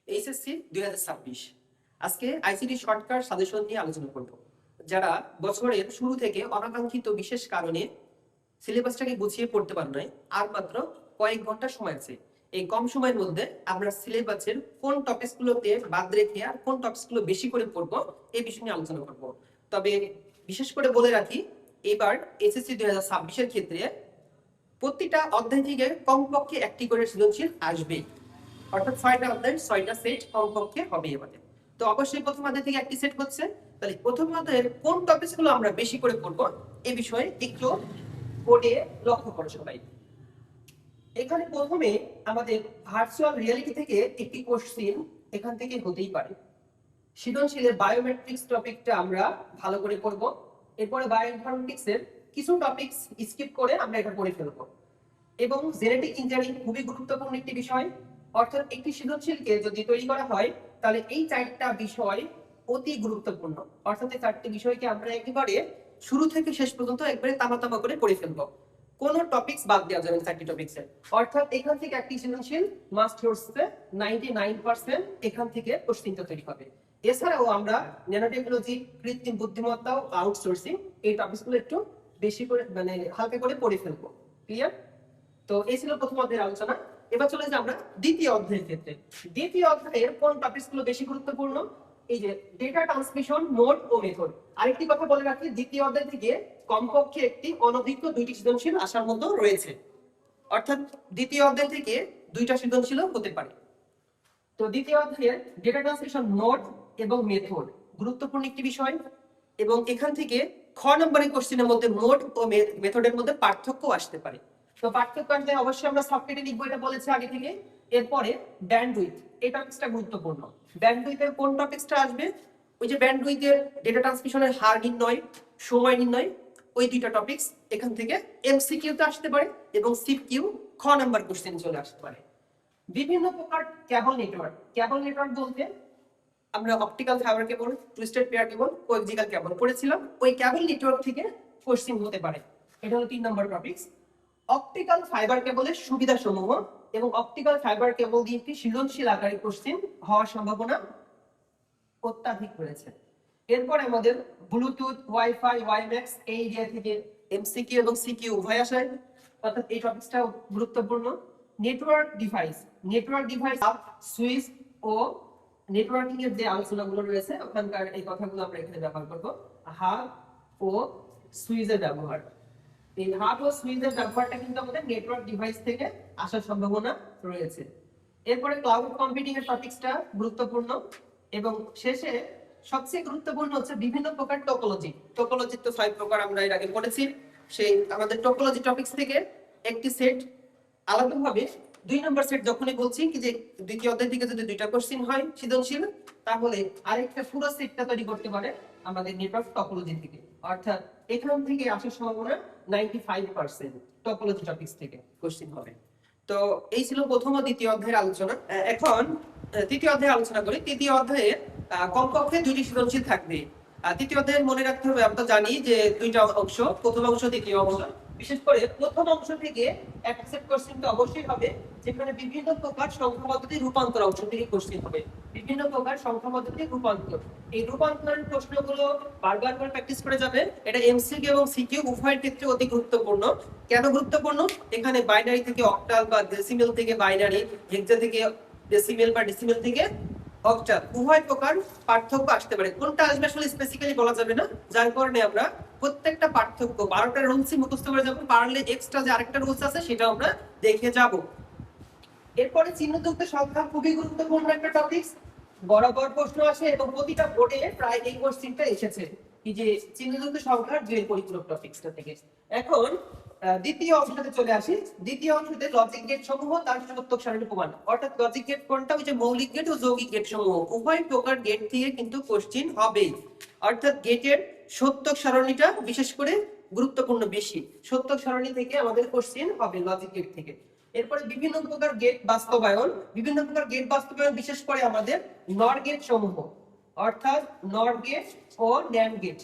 HSC 2026 আজকে ICT shortcut suggestion নিয়ে আলোচনা করব। যারা বছরের শুরু থেকে অনাকাঙ্ক্ষিত বিশেষ কারণে সিলেবাসটাকে গুছিয়ে পড়তে পারে নাই, আর মাত্র কয়েক ঘন্টা সময় আছে। এই কম সময়ের মধ্যে আমরা সিলেবাসের কোন টপিকসগুলোতে বাদ রেখে আর কোন টপিকসগুলো বেশি করে পড়বো এই বিষয় নিয়ে আলোচনা করব। তবে বিশেষ করে বলে রাখি, এবার এইচএসসি 2026 ক্ষেত্রে প্রতিটা অধ্যায় থেকে কমপক্ষে একটি করে সৃজনশীল আসবেই, অর্থাৎ 6টা অধ্যায় 6টা সেট কমপক্ষে হবে এবারে। তো অবশ্যই প্রথম অধ্যায় থেকে একটি সেট হচ্ছে। তাহলে প্রথম অধ্যায়ের কোন টপিকসগুলো আমরা বেশি করে পড়ব এই বিষয়ে একটু বোর্ডে লক্ষ্য করো সবাই। এখানে প্রথমে আমাদের ভার্চুয়াল রিয়েলিটি থেকে একটি কোশ্চেন এখান থেকে হতেই পারে। সৃজনশীলের বায়োমেট্রিক্স টপিকটা আমরা ভালো করে পড়ব। এরপরে বায়োইনফরমেটিক্সের কিছু টপিকস স্কিপ করে আমরা এটা পড়ে ফেলবো। এবং জেনেটিক ইঞ্জিনিয়ারিং খুবই গুরুত্বপূর্ণ একটি বিষয়, অর্থাৎ একটি সৃজনশীলকে যদি তৈরি করা হয় তাহলে এই 4টা বিষয় অতি গুরুত্বপূর্ণ। অর্থাৎ এই 4টি বিষয়কে আমরা একেবারে শুরু থেকে শেষ পর্যন্ত একবারে তামা করে পড়ে ফেলবো। কোনো টপিকস বাদ দেওয়া যাবে না 4টি টপিকসে। অর্থাৎ এখান থেকে একটি সৃজনশীল মাস্ট হচ্ছে 99% এখান থেকে কোশ্চেনটা তৈরি হবে। এছাড়াও আমরা ন্যানোটেকনোলজি, কৃত্রিম বুদ্ধিমত্তা ও আউটসোর্সিং এই টপিকসগুলো একটু বেশি করে হালকা করে পড়ে ফেলবো। ক্লিয়ার? তো এই ছিল প্রথম অধ্যায়ের আলোচনা। এবার চলে যাই আমরা দ্বিতীয় অধ্যায়ের ক্ষেত্রে। দ্বিতীয় অধ্যায়ের কোন টপিকসগুলো বেশি গুরুত্বপূর্ণ? এই যে ডেটা ট্রান্সমিশন, মোড ও মেথড। আরেকটি কথা বলে রাখি, দ্বিতীয় অধ্যায় থেকে কমপক্ষে একটি অনধিক 2টি সৃজনশীল আসার মতো রয়েছে। অর্থাৎ দ্বিতীয় অধ্যায় থেকে 2টা সৃজনশীল হতে পারে। তো দ্বিতীয় অধ্যায়ের ডেটা ট্রান্সমিশন, মোড এবং মেথড গুরুত্বপূর্ণ একটি বিষয়। এবং এখান থেকে খ নম্বরের কোশ্চেনের মধ্যে মোড ও মেথডের মধ্যে পার্থক্য আসতে পারে। তো পার্থক্য আসলে অবশ্যই আমরা সফটওয়্যারে লিখবো, এটা বলেছে আগে থেকে। এরপরে ব্যান্ডউইথ, এই টপিকসটা গুরুত্বপূর্ণ। ব্যান্ডউইথের কোন টপিকসটা আসবে? ওই যে ব্যান্ডউইথের ডেটা ট্রান্সমিশনের হার নির্ণয়, সময় নির্ণয়, ওই 2টা টপিকস এখান থেকে এমসিকিউ তে আসতে পারে এবং সিকিউ খ নাম্বার কোশ্চেন চলে আসতে পারে। বিভিন্ন প্রকার কেবল নেটওয়ার্ক। কেবল নেটওয়ার্ক বলতে আমরা optical fibre cable, twisted pair cable, coaxial cable পড়েছিলাম। ওই কেবল নেটওয়ার্ক থেকে কোশ্চেন হতে পারে। এটা হলো 3 নম্বর টপিকস। অপটিক্যাল ফাইবার কেবলের সুবিধাসমূহ এবং অপটিক্যাল ফাইবার কেবল দিয়ে একটি সৃজনশীল আকারে কোশ্চেন হওয়ার সম্ভাবনা অত্যাধিক রয়েছে। এরপর আমাদের ব্লুটুথ, ওয়াইফাই, ওয়াইম্যাক্স এই এরিয়া থেকে এমসিকিউ এবং সিকিউ উভয় আসে, অর্থাৎ এই টপিকসটা গুরুত্বপূর্ণ। Network device, network device, switch ও নেটওয়ার্কিং এর যে আলোচনাগুলো রয়েছে ওখানকার এই কথাগুলো আমরা এখানে ব্যবহার করব। হাব ও সুইচের ব্যবহার, এই হাব ও সুইচের ব্যবহারটা কিন্তু আমাদের নেটওয়ার্ক ডিভাইস থেকে আসার সম্ভাবনা রয়েছে। এরপরে ক্লাউড কম্পিউটিং এর টপিকসটা গুরুত্বপূর্ণ। এবং শেষে সবচেয়ে গুরুত্বপূর্ণ হচ্ছে বিভিন্ন প্রকার টোপোলজি। টোপোলজি তো 5 প্রকার আমরা এর আগে পড়েছি। সেই আমাদের টোপোলজি টপিকস থেকে একটি সেট আলাদাভাবে 2 নম্বর সেট যখনই বলছি কি যে দ্বিতীয় অধ্যায় থেকে যদি 2টা কোশ্চেন হয় সৃজনশীল, তাহলে আরেকটা পুরো সেটটা তৈরি করতে পারে আমাদের নেটওয়ার্ক টপোলজি থেকে। অর্থাৎ এখান থেকে আসার সম্ভাবনা 95% টপোলজি টপিকস থেকে কোশ্চেন হবে। তো এই ছিল প্রথম ও দ্বিতীয় অধ্যায়ের আলোচনা। এখন তৃতীয় অধ্যায়ে আলোচনা করি। তৃতীয় অধ্যায়ে কমপক্ষে 2টি সৃজনশীল থাকবে। তৃতীয় অধ্যায়ে মনে রাখতে হবে, আমরা জানি যে 2টা অংশ, প্রথম অংশ, দ্বিতীয় অংশ। বিশেষ করে প্রথম অংশ থেকে একটা সেট কোশ্চেন তো অবশ্যই হবে, যেখানে বিভিন্ন প্রকার সংখ্যা পদ্ধতির রূপান্তর অংশ থেকে কোশ্চেন হবে। বিভিন্ন প্রকার সংখ্যা পদ্ধতির রূপান্তর, এই রূপান্তরের প্রশ্নগুলো বারবার করে প্র্যাকটিস করে যাবে। এটা এমসিকিউ এবং সিকিউ উভয়ের ক্ষেত্রে অতি গুরুত্বপূর্ণ। কেন গুরুত্বপূর্ণ? এখানে বাইনারি থেকে অক্টাল বা ডেসিমেল থেকে বাইনারি, হেক্সা থেকে ডেসিমেল বা ডেসিমেল থেকে অক্টাল, উভয় প্রকার পার্থক্য আসতে পারে। কোনটা আসবে আসলে স্পেসিফিক্যালি বলা যাবে না, যার কারণে আমরা প্রত্যেকটা পার্থক্য 12টা রুলসই মুখস্থ করে যাব। পারলে এক্সট্রা যে আরেকটা রুলস আছে সেটা আমরা দেখে যাব। এরপরে চিহ্নযুক্ত সংখ্যা খুবই গুরুত্বপূর্ণ একটা টপিক। বরাবর প্রশ্ন আসে এবং প্রতিটা বোর্ডে প্রায় এই কোশ্চেনটা এসেছে, এই যে চিহ্নযুক্ত সংখ্যার যে পরিপূরক টপিকসটা থেকে। এখন দ্বিতীয় অংশতে চলে আসি। দ্বিতীয় অংশতে লজিক গেট সমূহ তার সত্যক সারণী প্রমাণ। অর্থাৎ লজিক গেট কোনটা? ওই যে মৌলিক গেট ও যৌগিক গেট সমূহ উভয় প্রকার গেট থেকে কিন্তু কোশ্চেন হবে। অর্থাৎ গেটের সত্যক সারণীটা বিশেষ করে গুরুত্বপূর্ণ বেশি। সত্যক সারণী থেকে আমাদের কোশ্চেন হবে লজিক গেট থেকে। এরপরে বিভিন্ন প্রকার গেট বাস্তবায়ন, বিভিন্ন প্রকার গেট বাস্তবায়ন বিশেষ করে আমাদের নর গেট সমূহ, অর্থাৎ নর গেট ও ন্যান্ড গেট,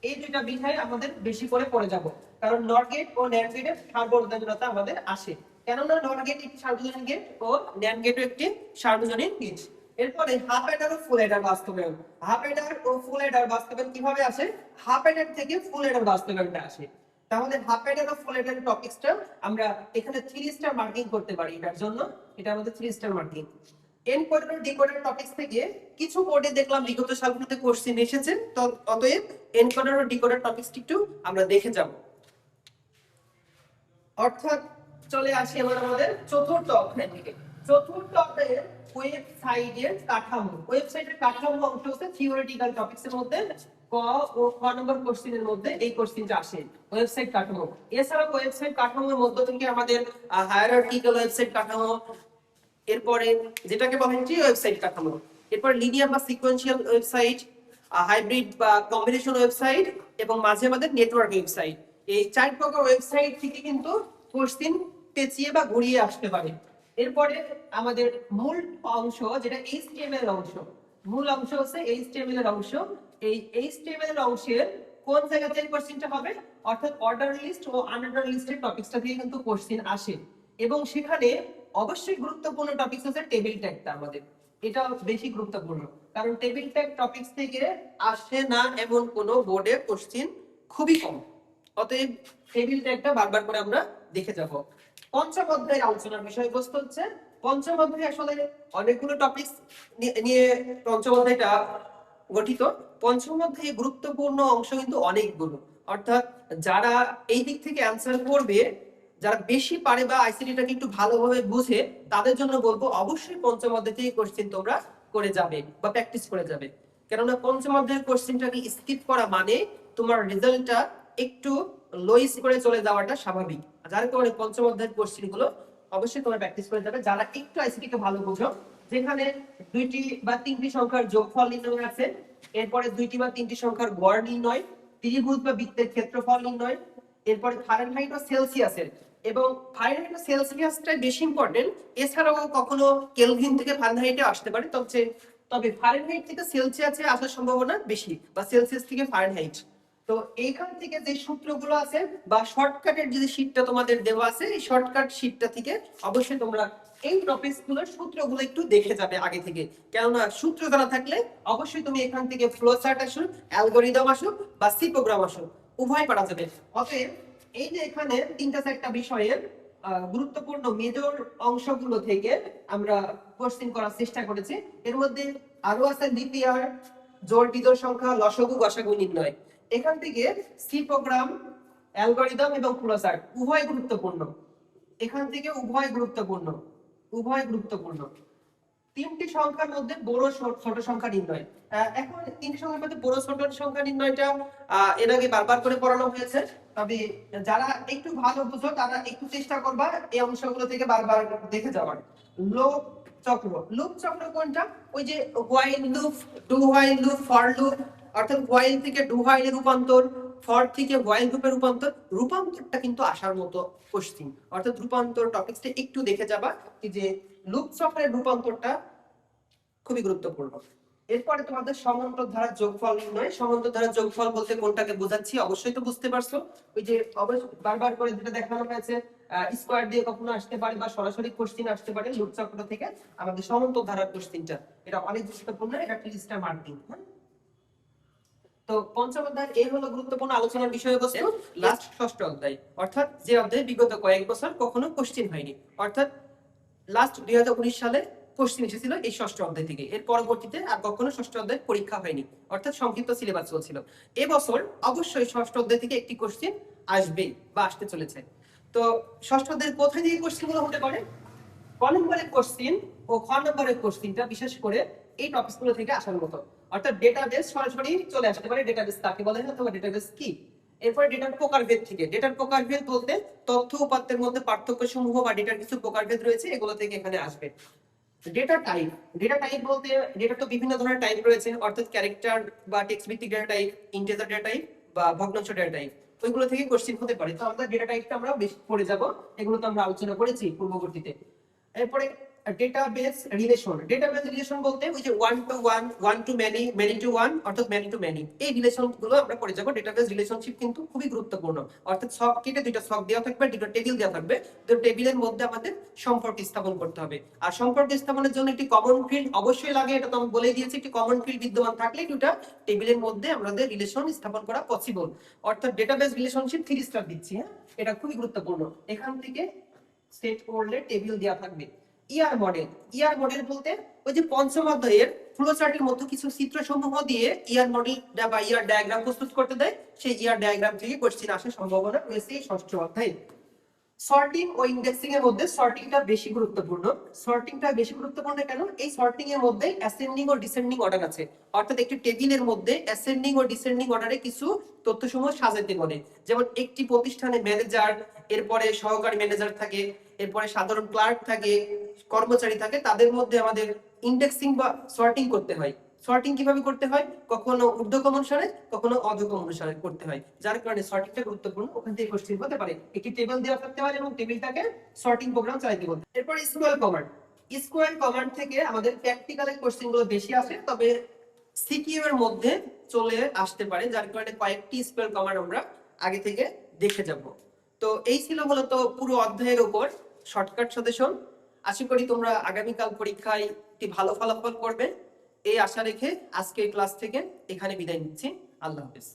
এই 2টা বিষয় আমাদের বেশি করে পড়ে যাব। কারণ নর গেট ও ন্যান্ড গেটের সার্বজনীনতা আমাদের আসে। কেননা নট গেট একটি সার্বজনীন গেট ও ন্যান্ড গেটও একটি সার্বজনীন গেট। এরপরে হাফ অ্যাডার ও ফুল অ্যাডার বাস্তবায়ন। হাফ অ্যাডার ও ফুল অ্যাডার বাস্তবায়ন কিভাবে আসে? হাফ অ্যাডার থেকে ফুল অ্যাডার বাস্তবায়নটা আসে। তাহলে হাফ অ্যাডার ও ফুল অ্যাডার টপিকসটা আমরা এখানে 3 স্টার মার্কিং করতে পারি। এটার জন্য এটা আমাদের 3 star marking. Encoder decoder topics থেকে কিছু বোর্ডে দেখলাম বিগত সালগুলোতে কোশ্চেন এসেছে, তো অতএব এনকোডার ও ডিকোডার টপিকসটি একটু আমরা দেখে যাব। অর্থাৎ চলে আসি আমরা আমাদের চতুর্থ অধ্যায় থেকে। চতুর্থ অধ্যায়ের ওয়েবসাইটের কাঠামো। ওয়েবসাইটের কাঠামো অংশ হচ্ছে থিওরিটিক্যাল টপিকস এর মধ্যে ক ও খ নম্বর কোশ্চেনের মধ্যে এই কোশ্চেনটা আসে, ওয়েবসাইট কাঠামো। এছাড়া ওয়েবসাইট কাঠামোর মধ্য থেকে আমাদের হায়ারার্কিক্যাল ওয়েবসাইট কাঠামো, এরপরে যেটাকে বলা হয় ওয়েবসাইট কাঠামো, এরপর লিনিয়ার বা সিকোয়েন্সিয়াল ওয়েবসাইট, হাইব্রিড বা কম্বিনেশন ওয়েবসাইট এবং মাঝে মাঝে নেটওয়ার্ক ওয়েবসাইট। এই 4 প্রকার ওয়েবসাইট থেকে কিন্তু কোশ্চেন পেঁচিয়ে বা ঘুরিয়ে আসতে পারে। এরপরে আমাদের মূল অংশ যেটা এইচটিএমএল অংশ, মূল অংশ হচ্ছে এইচটিএমএল এর অংশ। এই এইচটিএমএল এর অংশের কোন জায়গা থেকে কোশ্চেনটা হবে? অর্থাৎ অর্ডার লিস্ট ও আনঅর্ডার লিস্টের টপিকসটা থেকে কিন্তু কোশ্চেন আসে, এবং সেখানে অবশ্যই গুরুত্বপূর্ণ টপিকস হচ্ছে টেবিল ট্যাগটা আমাদের। এটা বেশি গুরুত্বপূর্ণ, কারণ টেবিল ট্যাগ টপিকস থেকে আসে না এমন কোন বোর্ডে কোশ্চেন খুবই কম। অতএব টেবিল ট্যাগটা বারবার করে আমরা দেখে যাব। পঞ্চম অধ্যায়ের আলোচনার বিষয়বস্তু হচ্ছে, পঞ্চম অধ্যায়ে আসলে অনেকগুলো টপিকস নিয়ে পঞ্চম অধ্যায়টা গঠিত। পঞ্চম অধ্যায়ে গুরুত্বপূর্ণ অংশ কিন্তু অনেকগুলো, অর্থাৎ যারা এই দিক থেকে অ্যান্সার করবে, যারা বেশি পারে বা আইসিটিটাকে একটু ভালোভাবে বুঝে, তাদের জন্য বলবো অবশ্যই পঞ্চম অধ্যায় থেকে কোশ্চেন তোমরা করে যাবে বা প্র্যাকটিস করে যাবে। কেননা পঞ্চম অধ্যায়ের কোশ্চেনটাকে স্কিপ করা মানে তোমার রেজাল্টটা একটু লোইস করে চলে যাওয়াটা স্বাভাবিক। যার কারণে পঞ্চম অধ্যায়ের কোশ্চেন গুলো অবশ্যই তোমরা প্র্যাকটিস করে যাবে, যারা একটু আইসিটিকে ভালো বুঝো। যেখানে 2টি বা 3টি সংখ্যার যোগফল নির্ণয় আছে, এরপরে 2টি বা 3টি সংখ্যার গড় নির্ণয়, ত্রিভুজ বা বৃত্তের ক্ষেত্রফল নির্ণয়, এরপরে ফারেনহাইট ও সেলসিয়াসের, এবং ফারেনহাইট ও সেলসিয়াসটাই বেশি ইম্পর্টেন্ট। এছাড়াও কখনো কেলভিন থেকে ফারেনহাইটে আসতে পারে, তবে ফারেনহাইট থেকে সেলসিয়াসে আসার সম্ভাবনা বেশি, বা সেলসিয়াস থেকে ফারেনহাইট। তো এইখান থেকে যে সূত্রগুলো আছে বা শর্টকাটের যে শীটটা তোমাদের দেওয়া আছে, এই শর্টকাট শীটটা থেকে অবশ্যই তোমরা এই টপিকস গুলোর সূত্রগুলো একটু দেখে যাবে আগে থেকে। কেননা সূত্র জানা থাকলে অবশ্যই তুমি এখান থেকে ফ্লো চার্ট আসুক, অ্যালগরিদম আসুক বা সি প্রোগ্রাম আসুক, উভয় পারা যাবে। অতএব এই যে এখানে 3টা বিষয়ের গুরুত্বপূর্ণ মেজর অংশগুলো থেকে আমরা কোশ্চেন করার চেষ্টা করেছি। এর মধ্যে আরো আছে লিপিয়ার, জোড় বিজোড় সংখ্যা, লসাগু গসাগু নির্ণয়। এখান থেকে সি প্রোগ্রাম, অ্যালগরিদম এবং ফ্লোচার্ট উভয় গুরুত্বপূর্ণ। এখান থেকে উভয় গুরুত্বপূর্ণ, উভয় গুরুত্বপূর্ণ। 3টি সংখ্যার মধ্যে বড় ছোট সংখ্যা নির্ণয়। এখন 3টি সংখ্যার মধ্যে বড় ছোট সংখ্যা নির্ণয়টা এর আগে বারবার করে পড়ানো হয়েছে, তবে যারা একটু ভালো বুঝো তারা একটু চেষ্টা করবা এই অংশগুলো থেকে বারবার দেখে যাওয়ার। লুপ চক্র, লুপ চক্র কোনটা? ওই যে while loop, do while loop, for loop, অর্থাৎ হোয়াইল থেকে ডু হোয়াইলে রূপান্তর, ফর থেকে হোয়াইল লুপে রূপান্তর। রূপান্তরটা কিন্তু আসার মতো কোশ্চেন, অর্থাৎ রূপান্তর টপিকসটা একটু দেখে যাবা, যে লুপ চক্রের রূপান্তরটা খুবই গুরুত্বপূর্ণ। এরপরে তোমাদের সমান্তর ধারা যোগফল নির্ণয়। সমান্তর ধারা যোগফল বলতে কোনটাকে বোঝাচ্ছি অবশ্যই তো বুঝতে পারছো। ওই যে বারবার করে যেটা দেখানো হয়েছে, স্কয়ার দিয়ে কখনো আসতে পারে বা সরাসরি কোশ্চেন আসতে পারে লুপ চক্র থেকে আমাদের সমান্তর ধারার কোশ্চেনটা, এটা অনেক গুরুত্বপূর্ণ, এটা টিস্টা মার্কিং। তো পঞ্চম অধ্যায় এই হলো গুরুত্বপূর্ণ আলোচনার বিষয়বস্তু। লাস্ট ষষ্ঠ অধ্যায়, অর্থাৎ যে অধ্যায়ে বিগত কয়েক বছর কখনো কোশ্চেন হয়নি, অর্থাৎ লাস্ট 2019 সালে কোশ্চেন এসেছিল এই ষষ্ঠ অধ্যায় থেকে। এর পরবর্তীতে আর কখনো ষষ্ঠ অধ্যায় পরীক্ষা হয়নি, অর্থাৎ সংক্ষিপ্ত সিলেবাস চলছিল। এবছর অবশ্যই ষষ্ঠ অধ্যায় থেকে একটি কোশ্চেন আসবে বা আসতে চলেছে। তো ষষ্ঠ অধ্যায়ের কোথায় থেকে কোশ্চেন গুলো হতে পারে? ক নম্বরের কোশ্চেন ও খ নম্বরের কোশ্চেনটা বিশেষ করে এই টপিকস গুলো থেকে আসার মতো, অর্থাৎ ডেটাবেস সরাসরি চলে আসতে পারে। ডেটাবেস কাকে বলে অথবা ডেটাবেস কি? এরপরে ডেটার প্রকারভেদ থেকে, ডেটার প্রকারভেদ বলতে তথ্য উপাত্তের মধ্যে পার্থক্য সমূহ বা ডেটার কিছু প্রকারভেদ রয়েছে, এগুলো থেকে এখানে আসবে। ডেটা টাইপ, ডেটা টাইপ বলতে ডেটা তো বিভিন্ন ধরনের টাইপ রয়েছে, অর্থাৎ ক্যারেক্টার বা টেক্সট ভিত্তিক data type, integer data type বা ভগ্নাংশ ডেটা টাইপ, ওইগুলো থেকে কোশ্চেন হতে পারে। তো আমরা ডেটা টাইপটা আমরা বেশি পড়ে যাব, এগুলো তো আমরা আলোচনা করেছি পূর্ববর্তীতে। এরপরে ডেটাবেস রিলেশন বলতে ওই যে one to one, one to many, many to one, অর্থাৎ মেনি টু মেনি, এই রিলেশন গুলো আমরা পড়ে যাবো। ডেটাবেস রিলেশনশিপ কিন্তু খুবই গুরুত্বপূর্ণ, অর্থাৎ সবকিটে দুইটা ছক দেওয়া থাকবে, দুটো টেবিল দেওয়া থাকবে, তো টেবিলের মধ্যে আমাদের সম্পর্ক স্থাপন করতে হবে। আর সম্পর্ক স্থাপনের জন্য একটি কমন ফিল্ড অবশ্যই লাগে, এটা তো আমি বলে দিয়েছি। একটি কমন ফিল্ড বিদ্যমান থাকলে দুটা টেবিলের মধ্যে আমাদের রিলেশন স্থাপন করা পসিবল। অর্থাৎ ডেটাবেস রিলেশনশিপ 3 স্টার দিচ্ছি, হ্যাঁ, এটা খুবই গুরুত্বপূর্ণ। এখান থেকে সেট করলে টেবিল দেওয়া থাকবে। ইয়ার মডেল বলতে ওই যে পঞ্চম অধ্যায়ের ফ্লো চার্টের মধ্যে কিছু চিত্র সমূহ দিয়ে ইয়ার মডেল বা ইয়ার ডায়াগ্রাম প্রস্তুত করতে দেয়, সেই ইয়ার ডায়াগ্রাম থেকে কোশ্চেন আসার সম্ভাবনা রয়েছে এই ষষ্ঠ অধ্যায়ে। সর্টিং ও ইন্ডেক্সিং এর মধ্যে সর্টিংটা বেশি গুরুত্বপূর্ণ। কেন? এই সর্টিং এর মধ্যে অ্যাসেন্ডিং ও ডিসেন্ডিং অর্ডার আছে, অর্থাৎ একটি টেবিলের মধ্যে অ্যাসেন্ডিং ও ডিসেন্ডিং অর্ডারে কিছু তথ্যসমূহ সাজাতে বলে। যেমন একটি প্রতিষ্ঠানে ম্যানেজার, এরপরে সহকারী ম্যানেজার থাকে, এরপরে সাধারণ ক্লার্ক থাকে, কর্মচারী থাকে, তাদের মধ্যে আমাদের ইন্ডেক্সিং বা সর্টিং করতে হয়। সর্টিং কিভাবে করতে হয়? কখনো ঊর্ধ্বক্রম অনুসারে, কখনো অধঃক্রম অনুসারে করতে হয়, যার কারণে সর্টিংটা গুরুত্বপূর্ণ। ওখান থেকে কোশ্চেন হতে পারে। একটি টেবিল দেওয়া থাকতে পারে এবং টেবিলটাকে সর্টিং প্রোগ্রাম চালাতে বলতে। এরপর স্কোয়ার কমান্ড থেকে আমাদের প্র্যাকটিক্যালের কোশ্চেন গুলো বেশি আসে, তবে সিকিউ এর মধ্যে চলে আসতে পারে, যার কারণে কয়েকটি স্কোয়ার কমান্ড আমরা আগে থেকে দেখে যাব। তো এই ছিল মূলত পুরো অধ্যায়ের উপর শর্টকাট সাজেশন। আশা করি তোমরা আগামীকাল পরীক্ষায় একটি ভালো ফলাফল করবে, এই আশা রেখে আজকের ক্লাস থেকে এখানে বিদায় নিচ্ছি। আল্লাহ হাফেজ।